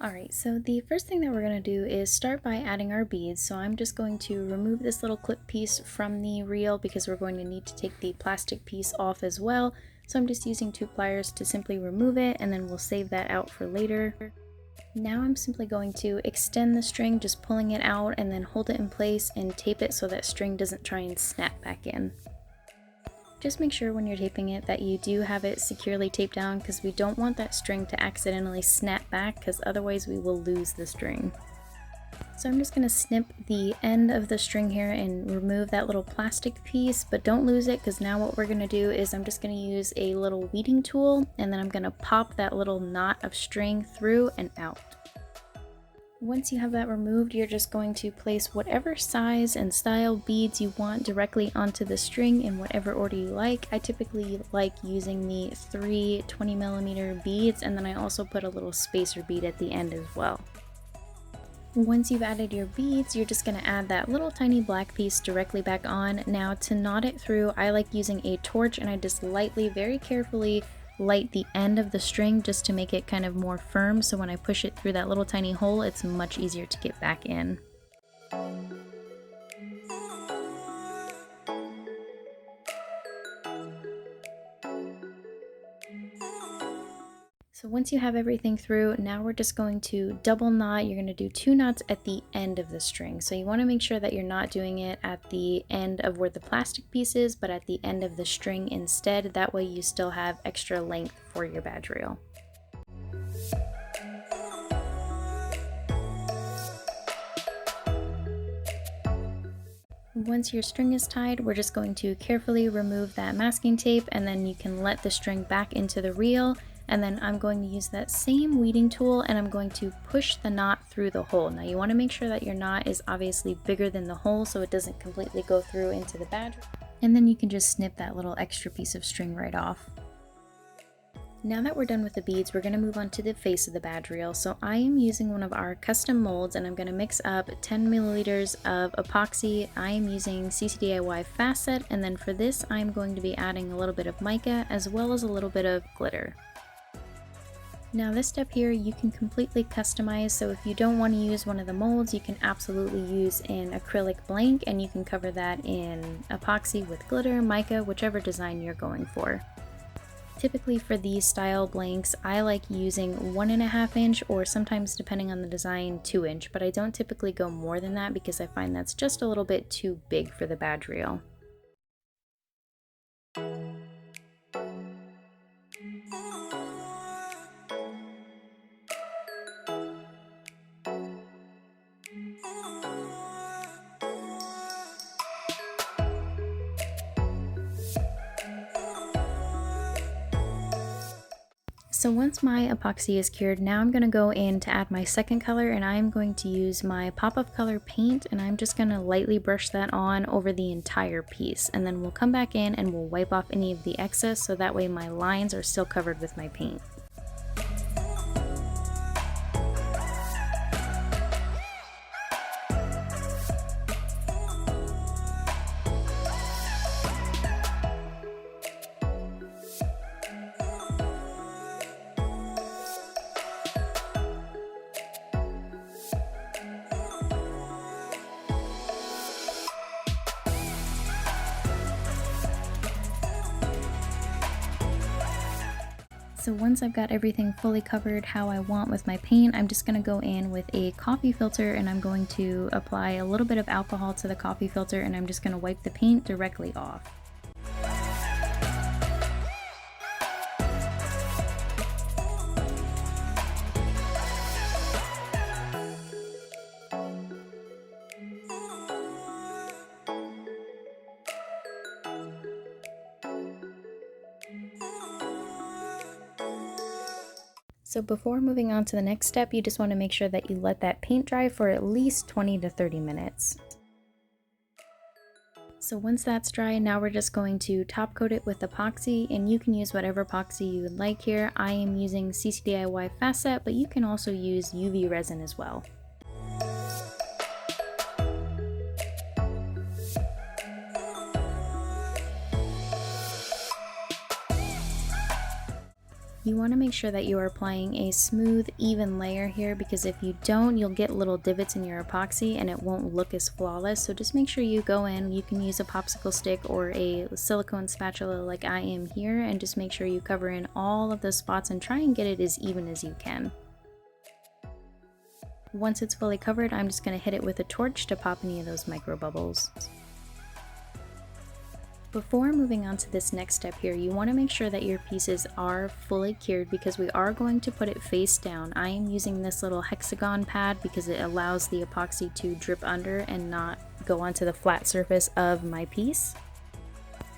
Alright, so the first thing that we're going to do is start by adding our beads. So I'm just going to remove this little clip piece from the reel because we're going to need to take the plastic piece off as well. So I'm just using 2 pliers to simply remove it, and then we'll save that out for later. Now I'm simply going to extend the string, just pulling it out and then hold it in place and tape it so that string doesn't try and snap back in. Just make sure when you're taping it that you do have it securely taped down, because we don't want that string to accidentally snap back, because otherwise we will lose the string. So I'm just going to snip the end of the string here and remove that little plastic piece, but don't lose it, because now what we're going to do is I'm just going to use a little weeding tool, and then I'm going to pop that little knot of string through and out. Once you have that removed, you're just going to place whatever size and style beads you want directly onto the string in whatever order you like. I typically like using the 3 20mm beads, and then I also put a little spacer bead at the end as well. Once you've added your beads, you're just going to add that little tiny black piece directly back on. Now to knot it through, I like using a torch, and I just lightly, very carefully light the end of the string just to make it kind of more firm, so when I push it through that little tiny hole, it's much easier to get back in. So once you have everything through, now we're just going to double knot. You're going to do 2 knots at the end of the string. So you want to make sure that you're not doing it at the end of where the plastic piece is, but at the end of the string instead. That way you still have extra length for your badge reel. Once your string is tied, we're just going to carefully remove that masking tape, and then you can let the string back into the reel. And then I'm going to use that same weeding tool, and I'm going to push the knot through the hole. Now you want to make sure that your knot is obviously bigger than the hole so it doesn't completely go through into the badge. And then you can just snip that little extra piece of string right off. Now that we're done with the beads, we're going to move on to the face of the badge reel. So I am using one of our custom molds, and I'm going to mix up 10 milliliters of epoxy. I am using CCDIY Fast Set, and then for this I'm going to be adding a little bit of mica as well as a little bit of glitter. Now this step here you can completely customize, so if you don't want to use one of the molds, you can absolutely use an acrylic blank, and you can cover that in epoxy with glitter, mica, whichever design you're going for. Typically for these style blanks, I like using 1.5 inch, or sometimes depending on the design 2 inch, but I don't typically go more than that because I find that's just a little bit too big for the badge reel. So once my epoxy is cured, now I'm going to go in to add my second color, and I'm going to use my pop-up color paint, and I'm just going to lightly brush that on over the entire piece, and then we'll come back in and we'll wipe off any of the excess so that way my lines are still covered with my paint. So once I've got everything fully covered how I want with my paint, I'm just going to go in with a coffee filter, and I'm going to apply a little bit of alcohol to the coffee filter, and I'm just going to wipe the paint directly off. So before moving on to the next step, you just want to make sure that you let that paint dry for at least 20 to 30 minutes. So once that's dry, now we're just going to top coat it with epoxy, and you can use whatever epoxy you would like here. I am using CCDIY Fast Set, but you can also use UV resin as well. You want to make sure that you are applying a smooth, even layer here, because if you don't, you'll get little divots in your epoxy and it won't look as flawless. So just make sure you go in. You can use a popsicle stick or a silicone spatula like I am here, and just make sure you cover in all of those spots and try and get it as even as you can. Once it's fully covered, I'm just going to hit it with a torch to pop any of those micro bubbles. Before moving on to this next step here, you want to make sure that your pieces are fully cured because we are going to put it face down. I am using this little hexagon pad because it allows the epoxy to drip under and not go onto the flat surface of my piece.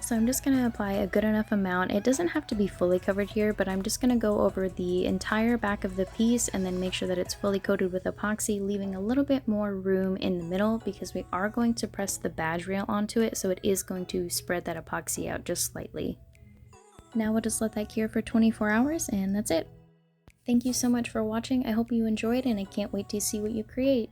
So I'm just going to apply a good enough amount. It doesn't have to be fully covered here, but I'm just going to go over the entire back of the piece and then make sure that it's fully coated with epoxy, leaving a little bit more room in the middle because we are going to press the badge rail onto it, so it is going to spread that epoxy out just slightly. Now we'll just let that cure for 24 hours and that's it. Thank you so much for watching. I hope you enjoyed and I can't wait to see what you create.